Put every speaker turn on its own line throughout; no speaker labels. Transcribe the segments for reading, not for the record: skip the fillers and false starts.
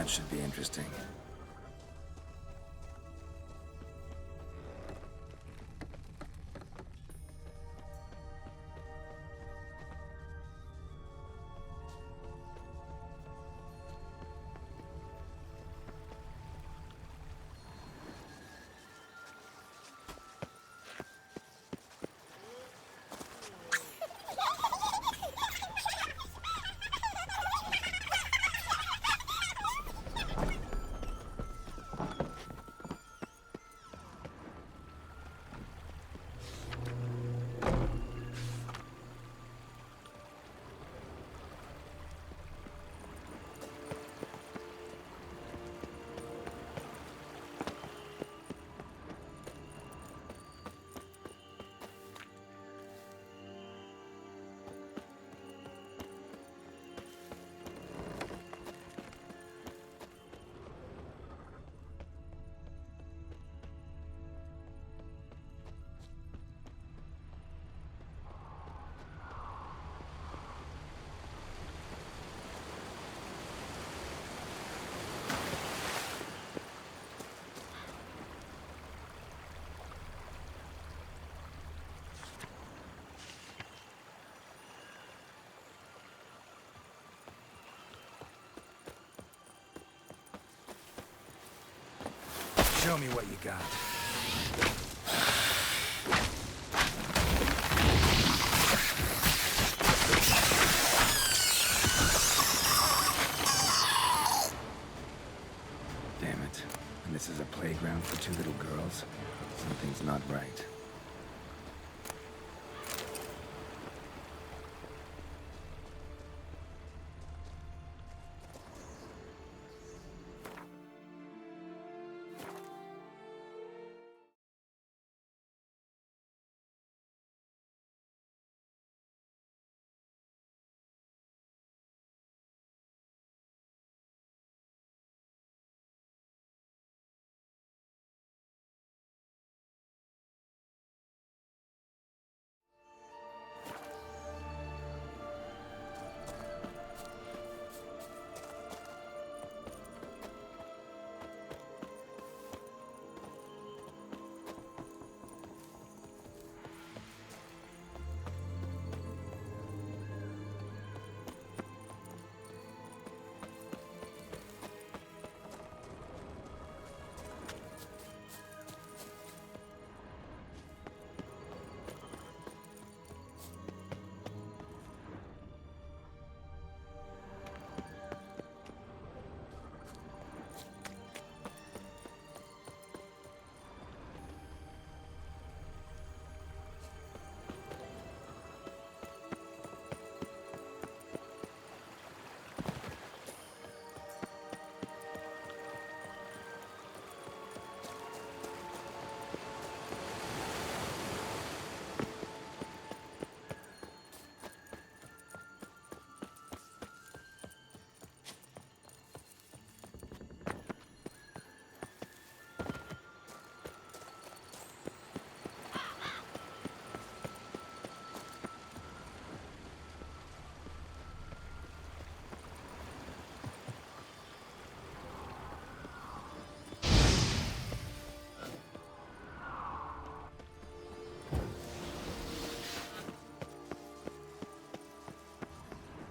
That should be interesting. Show me what you got. Damn it. And this is a playground for two little girls? Something's not right.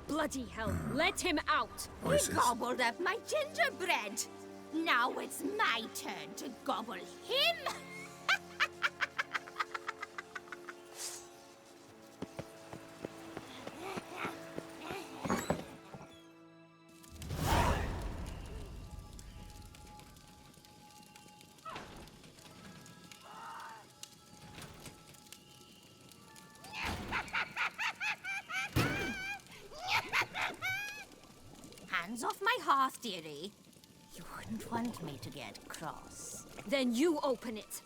Bloody hell, let him out!
Voices.
He gobbled up my gingerbread. Now it's my turn to gobble him. Hands off my hearth, dearie. You wouldn't want me to get cross.
Then you open it.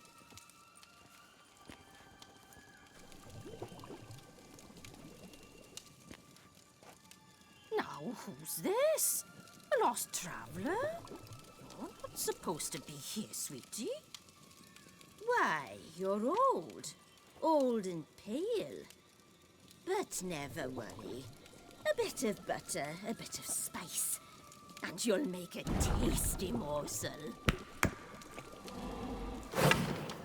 Now, who's this? A lost traveler? You're not supposed to be here, sweetie. Why, you're old. Old and pale. But never worry. A bit of butter, a bit of spice, and you'll make a tasty morsel.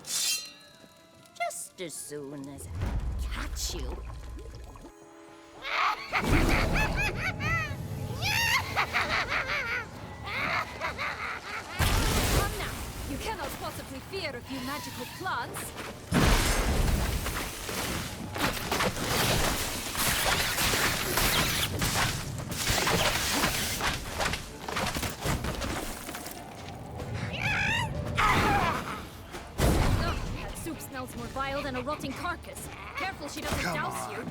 Just as soon as I catch you.
Come now. You cannot possibly fear a few magical plants. Ugh, that soup smells more vile than a rotting carcass. Careful she doesn't douse you.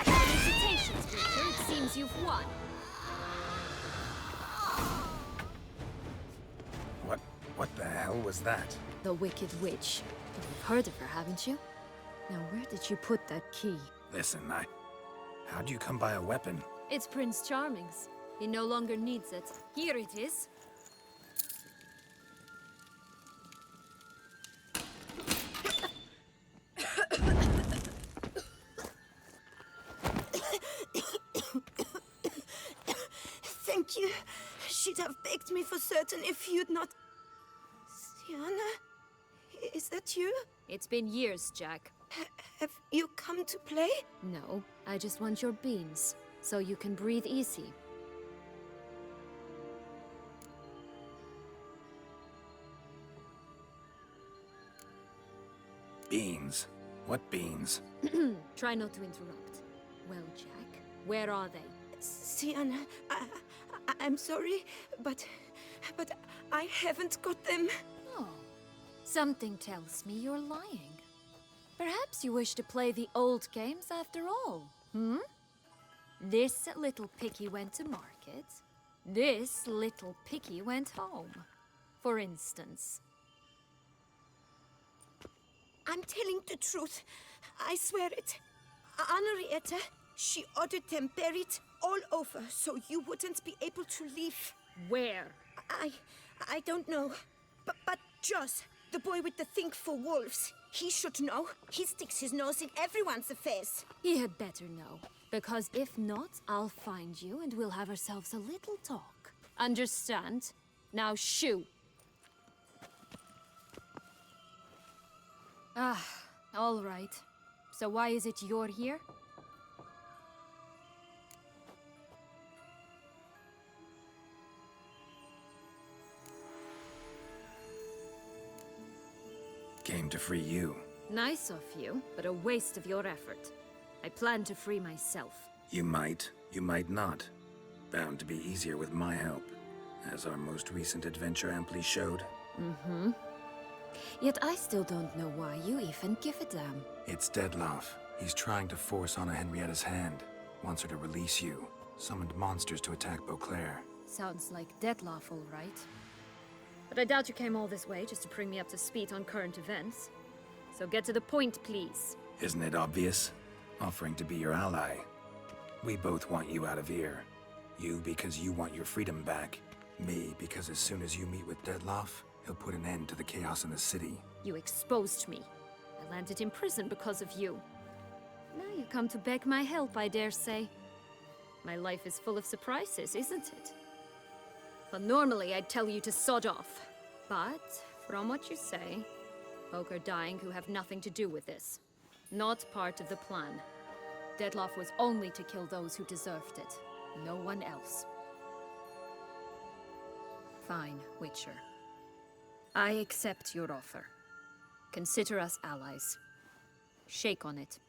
Felicitations, Victor. It seems you've won.
What the hell was that?
The Wicked Witch. You've heard of her, haven't you? Now, where did you put that key?
Listen, how'd you come by a weapon?
It's Prince Charming's. He no longer needs it. Here it is.
Thank you. She'd have begged me for certain if you'd not... Sienna? Is that you?
It's been years, Jack.
Have you come to play?
No, I just want your beans, so you can breathe easy.
Beans? What beans?
Try not to interrupt. Well, Jack, where are they?
Sienna, I'm sorry, but I haven't got them.
Oh, something tells me you're lying. Perhaps you wish to play the old games after all, hmm? This little piggy went to market. This little piggy went home, for instance.
I'm telling the truth. I swear it. Henrietta, she ordered them buried all over so you wouldn't be able to leave.
Where?
I don't know. But Joss, the boy with the thing for wolves, he should know. He sticks his nose in everyone's affairs.
He had better know, because if not, I'll find you and we'll have ourselves a little talk. Understand? Now shoo! Ah, all right. So why is it you're here?
Came to free you.
Nice of you, but a waste of your effort. I plan to free myself.
You might not. Bound to be easier with my help, as our most recent adventure amply showed.
Mm-hmm. Yet I still don't know why you even give a damn.
It's Deadloff. He's trying to force Anna Henrietta's hand. Wants her to release you. Summoned monsters to attack Beauclair.
Sounds like Deadloff, all right. But I doubt you came all this way just to bring me up to speed on current events. So get to the point, please.
Isn't it obvious? Offering to be your ally. We both want you out of here. You because you want your freedom back. Me because as soon as you meet with Dettlaff, he'll put an end to the chaos in the city.
You exposed me. I landed in prison because of you. Now you come to beg my help, I dare say. My life is full of surprises, isn't it? Well, normally I'd tell you to sod off. But, from what you say, folk are dying who have nothing to do with this. Not part of the plan. Dettlaff was only to kill those who deserved it. No one else. Fine, Witcher. I accept your offer. Consider us allies. Shake on it.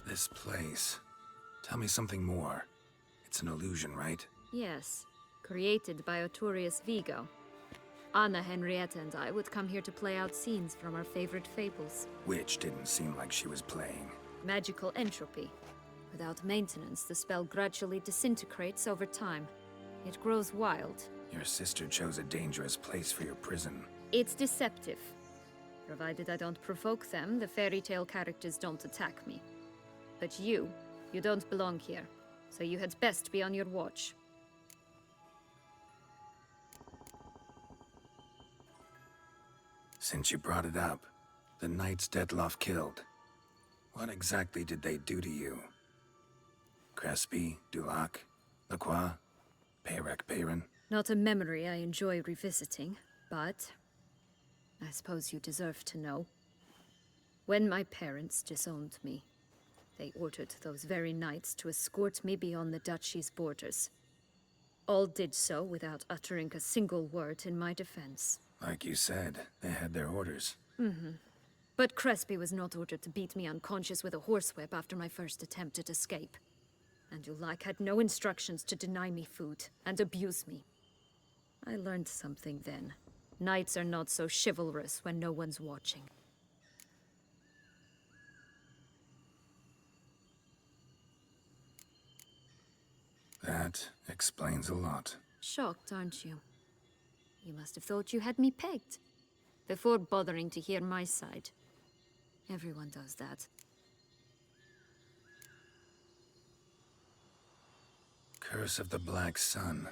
This place. Tell me something more. It's an illusion, right?
Yes, created by Arturius Vigo. Anna, Henrietta, and I would come here to play out scenes from our favorite fables.
Which didn't seem like she was playing.
Magical entropy. Without maintenance, the spell gradually disintegrates over time. It grows wild.
Your sister chose a dangerous place for your prison.
It's deceptive. Provided I don't provoke them, the fairy tale characters don't attack me. But you don't belong here, so you had best be on your watch.
Since you brought it up, the knights Dettlaff killed. What exactly did they do to you? Crespi, Dulac, Lacroix, Peyrac Peyran?
Not a memory I enjoy revisiting, but I suppose you deserve to know. When my parents disowned me, they ordered those very knights to escort me beyond the duchy's borders. All did so without uttering a single word in my defense.
Like you said, they had their orders.
But Crespi was not ordered to beat me unconscious with a horsewhip after my first attempt at escape. And Dulac had no instructions to deny me food and abuse me. I learned something then. Knights are not so chivalrous when no one's watching.
That explains a lot.
Shocked, aren't you? You must have thought you had me pegged. Before bothering to hear my side. Everyone does that.
Curse of the Black Sun.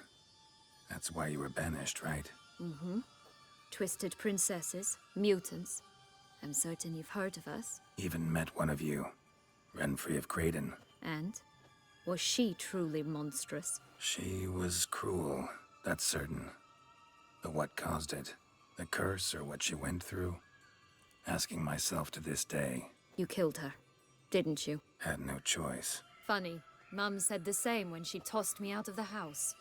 That's why you were banished, right?
Twisted princesses, mutants. I'm certain you've heard of us.
Even met one of you. Renfrey of Craden.
And? Was she truly monstrous?
She was cruel, that's certain. But what caused it? The curse or what she went through? Asking myself to this day.
You killed her, didn't you?
Had no choice.
Funny. Mum said the same when she tossed me out of the house.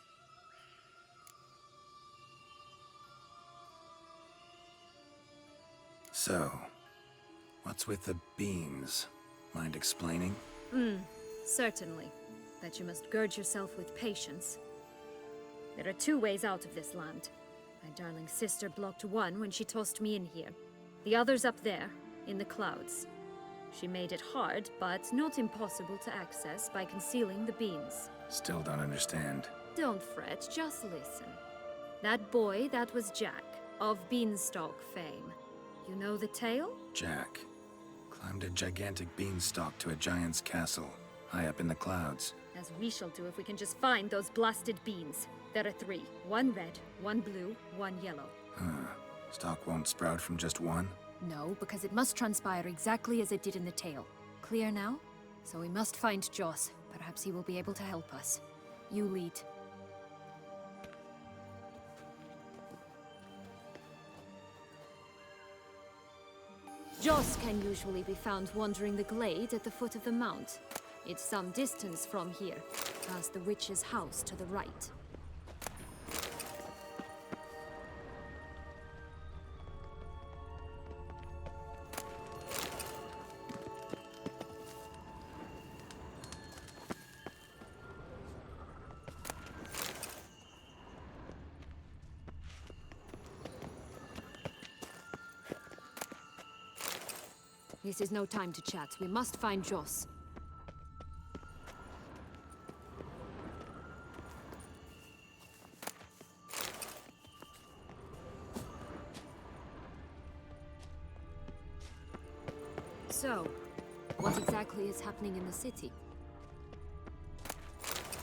So, what's with the beans? Mind explaining?
Certainly. But you must gird yourself with patience. There are two ways out of this land. My darling sister blocked one when she tossed me in here. The other's up there, in the clouds. She made it hard, but not impossible to access by concealing the beans.
Still don't understand.
Don't fret, just listen. That boy, that was Jack, of Beanstalk fame. You know the tale?
Jack climbed a gigantic beanstalk to a giant's castle, high up in the clouds.
As we shall do if we can just find those blasted beans. There are 3. 1 red, 1 blue, 1 yellow.
Stalk won't sprout from just one?
No, because it must transpire exactly as it did in the tale. Clear now? So we must find Joss. Perhaps he will be able to help us. You lead. Joss can usually be found wandering the glade at the foot of the mount. It's some distance from here, past the witch's house to the right. This is no time to chat. We must find Joss. So, what exactly is happening in the city?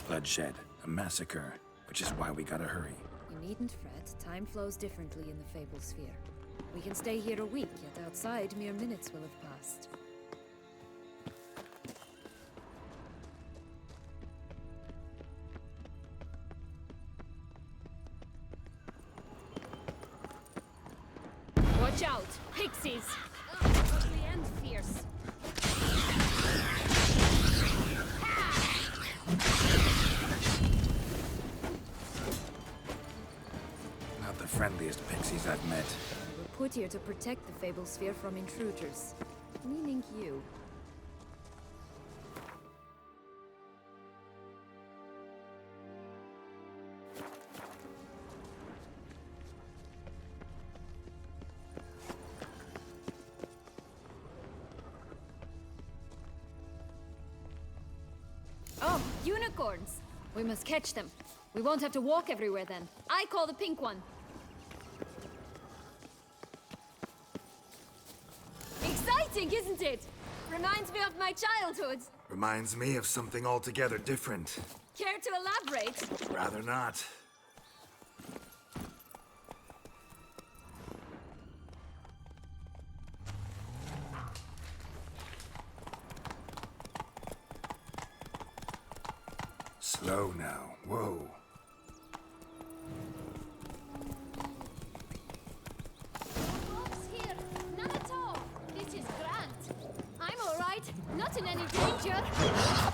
Bloodshed, a massacre, which is why we gotta hurry.
You needn't fret. Time flows differently in the Fable Sphere. We can stay here a week, yet outside mere minutes will have passed. Watch out! Pixies! Ugly and fierce.
Not the friendliest pixies I've met.
We're put here to protect the Fable Sphere from intruders. Meaning you. Oh, unicorns! We must catch them. We won't have to walk everywhere then. I call the pink one. Exciting, isn't it? Reminds me of my childhood.
Reminds me of something altogether different.
Care to elaborate?
Rather not. Slow now. Whoa.
Wolves here. None at all. This is grand. I'm all right. Not in any danger.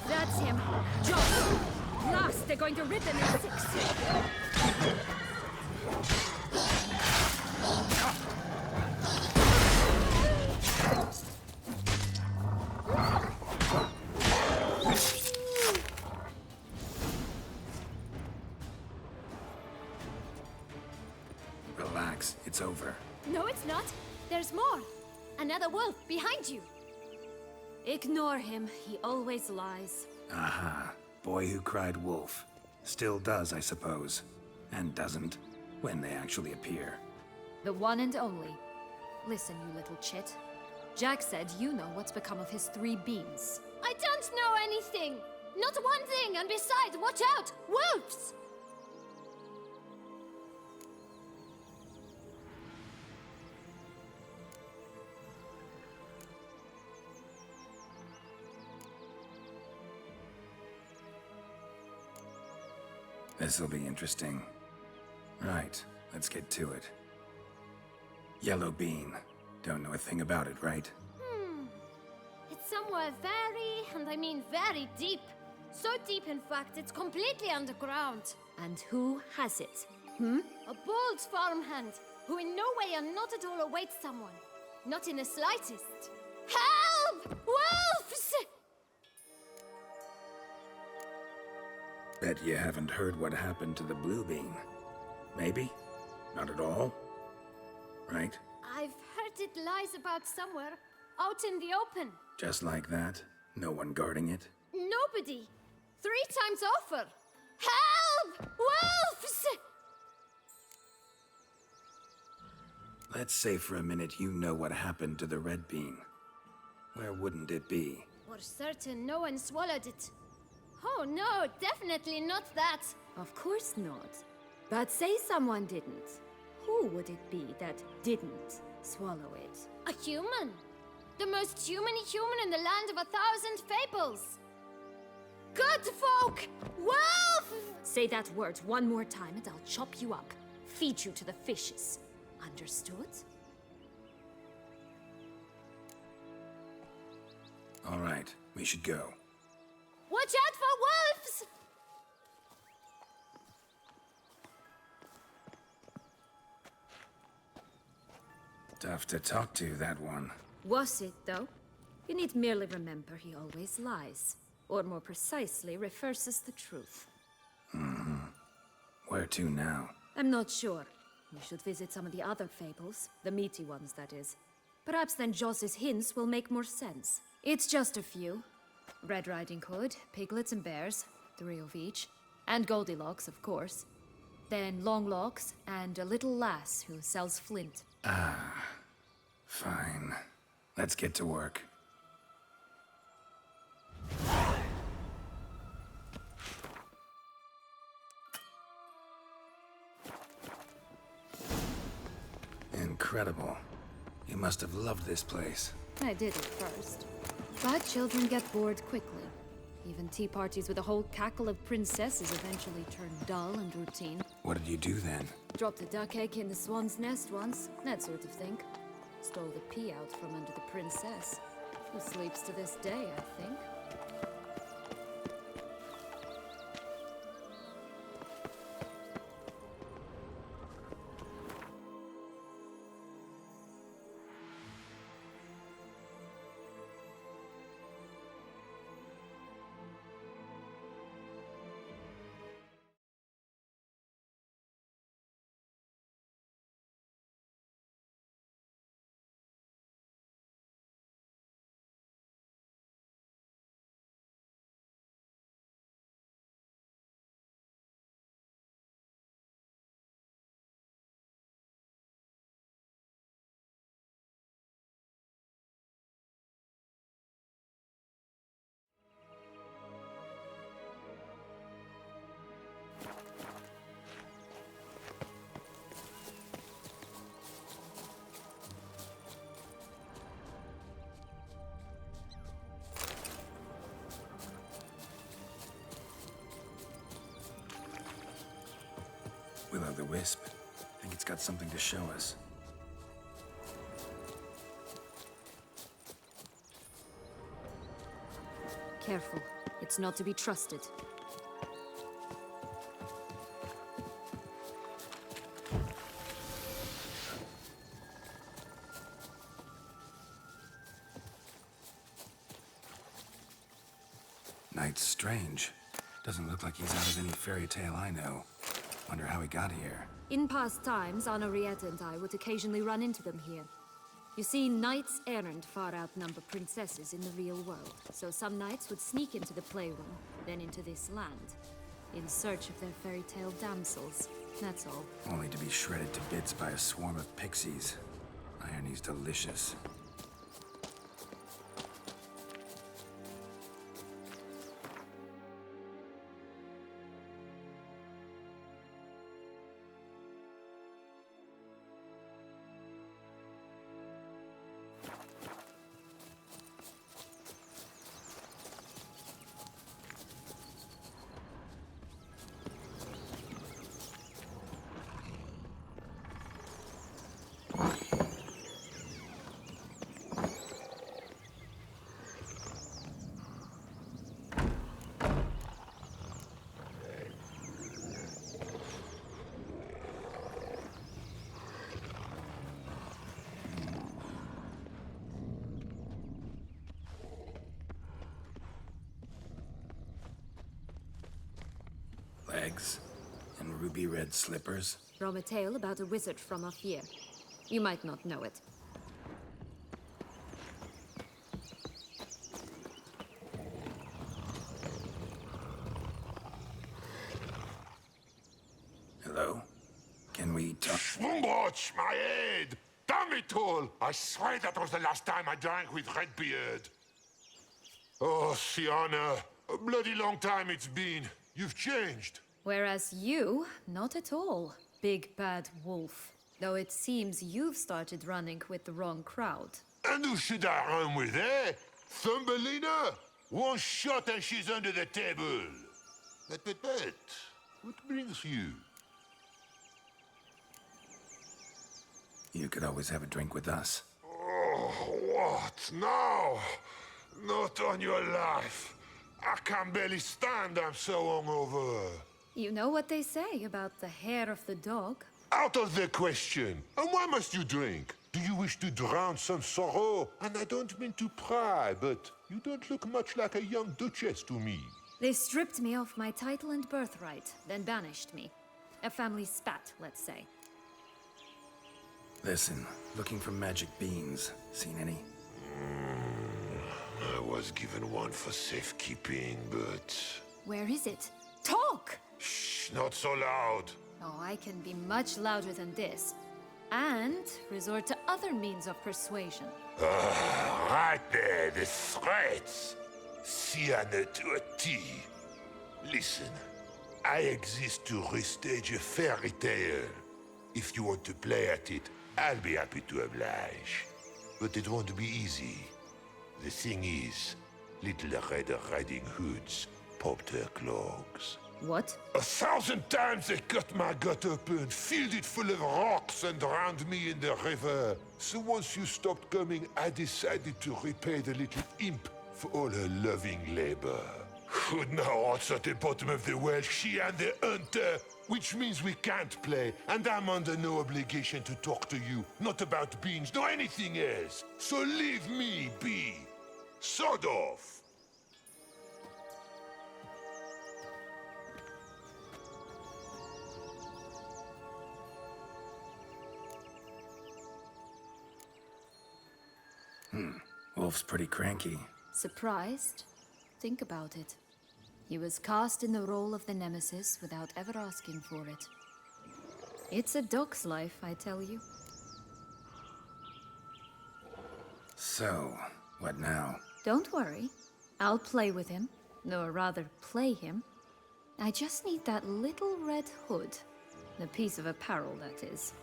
That's him. Joss. Last, they're going to rip him in six.
Relax. It's over.
No, it's not. There's more. Another wolf behind you. Ignore him. He always lies.
Aha. Boy who cried wolf. Still does, I suppose. And doesn't, when they actually appear.
The one and only. Listen, you little chit. Jack said you know what's become of his 3 beams. I don't know anything! Not one thing, and besides, watch out! Wolves!
This'll be interesting. Right, let's get to it. Yellow bean. Don't know a thing about it, right?
It's somewhere very, and I mean very deep. So deep, in fact, it's completely underground. And who has it? A bold farmhand, who in no way and not at all awaits someone. Not in the slightest. Help! Wolves!
Bet you haven't heard what happened to the blue bean. Maybe? Not at all? Right?
I've heard it lies about somewhere, out in the open.
Just like that? No one guarding it?
Nobody. 3 times offer. Help! Wolves!
Let's say for a minute you know what happened to the red bean. Where wouldn't it be?
For certain, no one swallowed it. Oh no, definitely not that. Of course not. But say someone didn't. Who would it be that didn't swallow it? A human. The most humany human in the land of 1,000 fables. Good folk! Wolf! Say that word one more time and I'll chop you up. Feed you to the fishes. Understood?
All right, we should go.
Watch out for wolves!
Tough to talk to, that one.
Was it, though? You need merely remember he always lies. Or more precisely, reverses the truth.
Where to now?
I'm not sure. We should visit some of the other fables. The meaty ones, that is. Perhaps then Joss's hints will make more sense. It's just a few. Red Riding Hood, piglets and bears, 3 of each. And Goldilocks, of course. Then Longlocks, and a little lass who sells flint.
Fine. Let's get to work. Incredible. You must have loved this place.
I did at first. But children get bored quickly. Even tea parties with a whole cackle of princesses eventually turn dull and routine.
What did you do then?
Dropped a duck egg in the swan's nest once, that sort of thing. Stole the pea out from under the princess, who sleeps to this day, I think.
Will-o'-the-wisp. I think it's got something to show us.
Careful. It's not to be trusted.
Knight's strange. Doesn't look like he's out of any fairy tale I know. Wonder how he got here.
In past times, Henrietta and I would occasionally run into them here. You see, knights errant far outnumber princesses in the real world, so some knights would sneak into the playroom, then into this land, in search of their fairy tale damsels. That's all.
Only to be shredded to bits by a swarm of pixies. Irony's delicious. Legs and ruby red slippers.
From a tale about a wizard from Ophir. You might not know it.
Hello? Can we talk?
Schwumbroch, my head! Damn it all! I swear that was the last time I drank with Redbeard. Oh, Sienna, a bloody long time it's been. You've changed.
Whereas you, not at all, big bad wolf. Though it seems you've started running with the wrong crowd.
And who should I run with, eh? Thumbelina? One shot and she's under the table. But, what brings you?
You could always have a drink with us.
Oh, what now? Not on your life. I can barely stand, I'm so hungover.
You know what they say about the hair of the dog?
Out of the question. And why must you drink? Do you wish to drown some sorrow? And I don't mean to pry, but you don't look much like a young duchess to me.
They stripped me of my title and birthright, then banished me. A family spat, let's say.
Listen, looking for magic beans. Seen any?
I was given one for safekeeping, but...
Where is it? Talk!
Shh, not so loud.
Oh, I can be much louder than this. And resort to other means of persuasion.
Right there, the threats. Sienna to a T. Listen, I exist to restage a fairy tale. If you want to play at it, I'll be happy to oblige. But it won't be easy. The thing is, little Red Riding Hoods popped her clogs.
What?
1,000 times they cut my gut open, filled it full of rocks and drowned me in the river. So once you stopped coming, I decided to repay the little imp for all her loving labor. Now what's at the bottom of the well, she and the hunter, which means we can't play, and I'm under no obligation to talk to you, not about beans, nor anything else. So leave me be. Sod off.
Wolf's pretty cranky.
Surprised? Think about it. He was cast in the role of the Nemesis without ever asking for it. It's a dog's life, I tell you.
So, what now?
Don't worry. I'll play with him. Or rather, play him. I just need that little red hood. The piece of apparel, that is.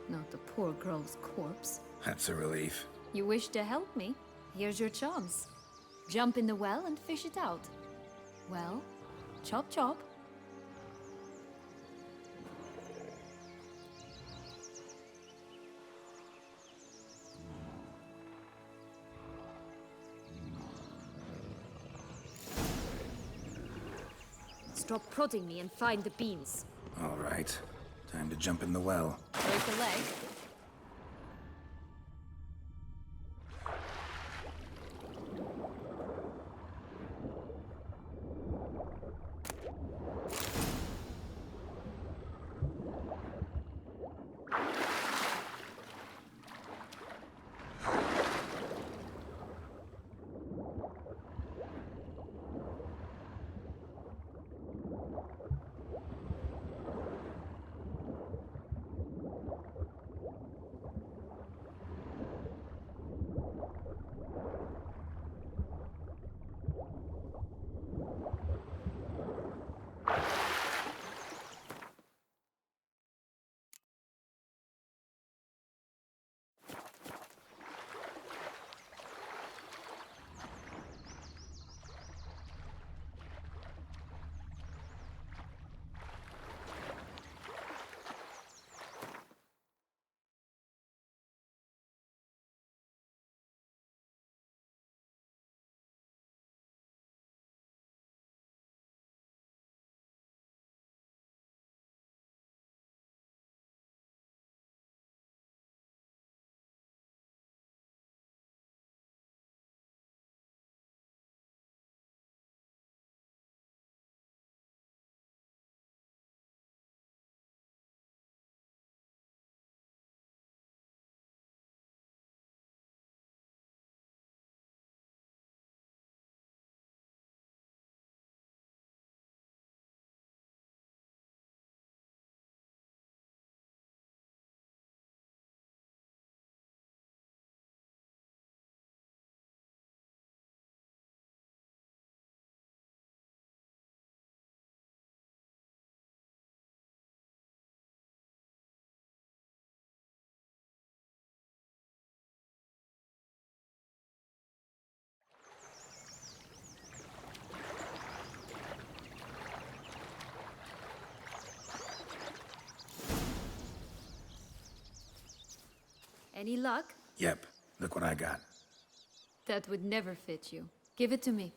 Not the poor girl's corpse.
That's a relief.
You wish to help me? Here's your chance. Jump in the well and fish it out. Well, chop chop. Stop prodding me and find the beans.
All right. Time to jump in the well.
Break a leg. Any luck?
Yep. Look what I got.
That would never fit you. Give it to me.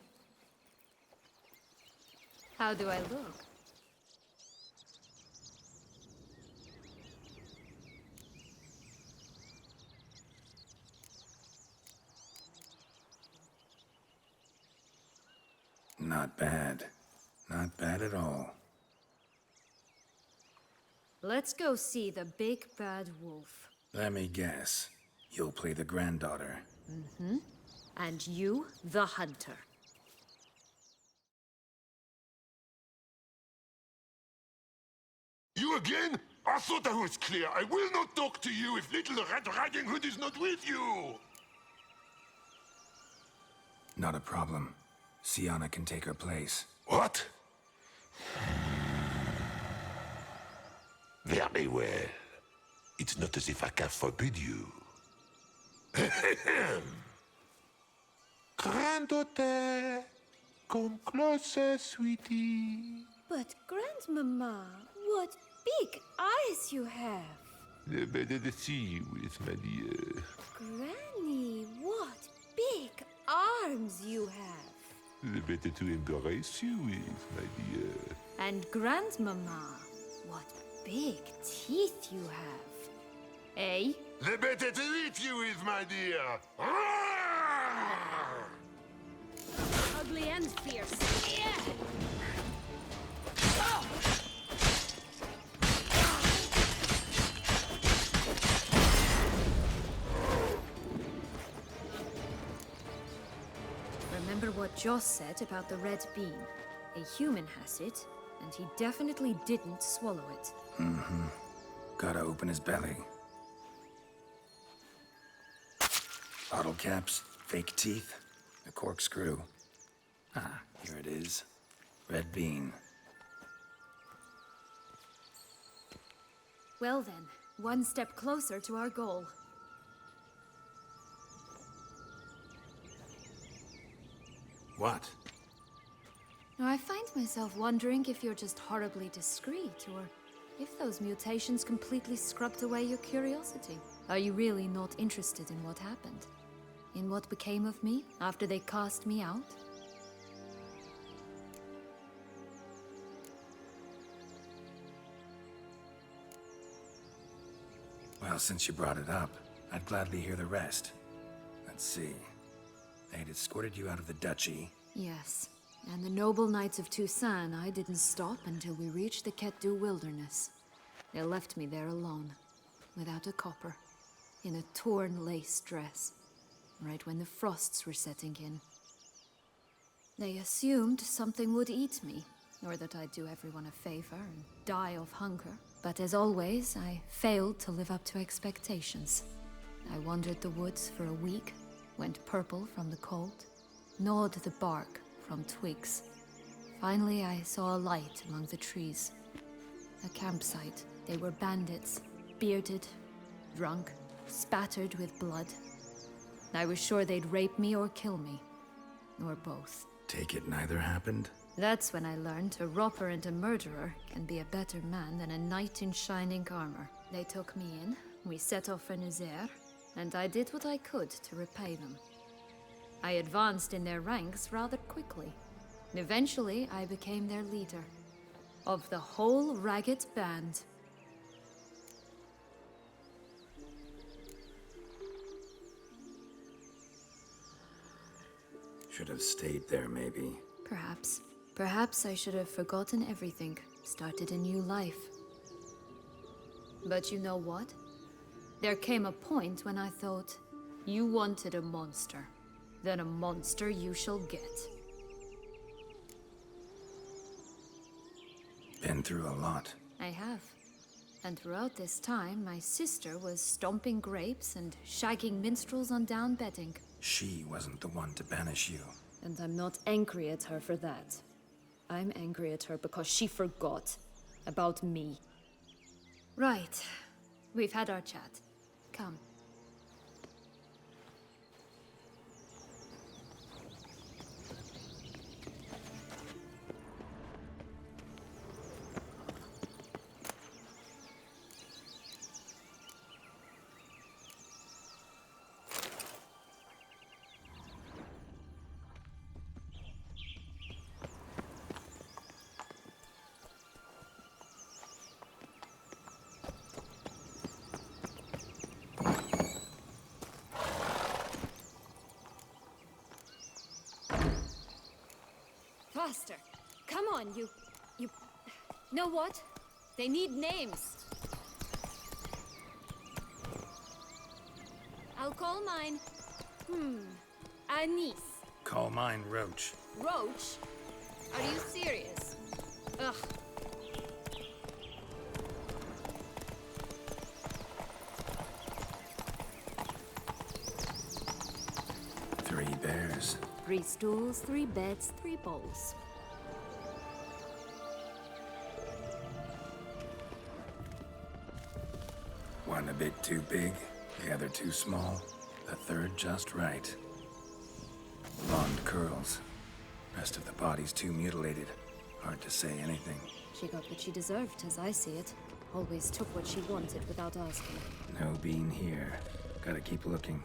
How do I look?
Not bad. Not bad at all.
Let's go see the big bad wolf.
Let me guess. You'll play the granddaughter.
And you, the hunter.
You again? I thought I was clear. I will not talk to you if little Red Riding Hood is not with you.
Not a problem. Sienna can take her place.
What? Very well. It's not as if I can forbid you. Granddaughter, come closer, sweetie.
But, Grandmama, what big eyes you have!
The better to see you with, my dear.
Granny, what big arms you have!
The better to embrace you with, my dear.
And Grandmama, what big teeth you have! Eh?
The better to eat you with, my dear.
Ugly and fierce. Yeah. Remember what Joss said about the red bean? A human has it, and he definitely didn't swallow it.
Gotta open his belly. Bottle caps, fake teeth, a corkscrew. Ah, here it is. Red bean.
Well then, one step closer to our goal.
What?
Now, I find myself wondering if you're just horribly discreet, or if those mutations completely scrubbed away your curiosity. Are you really not interested in what happened? In what became of me after they cast me out?
Well, since you brought it up, I'd gladly hear the rest. Let's see. They'd escorted you out of the duchy.
Yes, and the noble knights of Toussaint, I didn't stop until we reached the Ketdu wilderness. They left me there alone, without a copper, in a torn lace dress, right when the frosts were setting in. They assumed something would eat me, or that I'd do everyone a favor and die of hunger. But as always, I failed to live up to expectations. I wandered the woods for a week, went purple from the cold, gnawed the bark from twigs. Finally, I saw a light among the trees. A campsite. They were bandits, bearded, drunk, spattered with blood. I was sure they'd rape me or kill me, or both.
Take it neither happened?
That's when I learned a robber and a murderer can be a better man than a knight in shining armor. They took me in, we set off for Nazaire, and I did what I could to repay them. I advanced in their ranks rather quickly. Eventually, I became their leader. Of the whole ragged band.
Should have stayed there, maybe.
Perhaps. Perhaps I should have forgotten everything, started a new life. But you know what? There came a point when I thought, you wanted a monster. Then a monster you shall get.
Been through a lot.
I have. And throughout this time, my sister was stomping grapes and shagging minstrels on down bedding.
She wasn't the one to banish you.
And I'm not angry at her for that. I'm angry at her because she forgot about me. Right. We've had our chat. Come. Faster! Come on, you... Know what? They need names. I'll call mine... Anise.
Call mine Roach.
Roach? Are you serious? Ugh.
Three bears.
3 stools, 3 beds, 3 bowls.
One a bit too big, the other too small, the third just right. Blonde curls. Rest of the body's too mutilated. Hard to say anything.
She got what she deserved, as I see it. Always took what she wanted without asking.
No bean here. Gotta keep looking.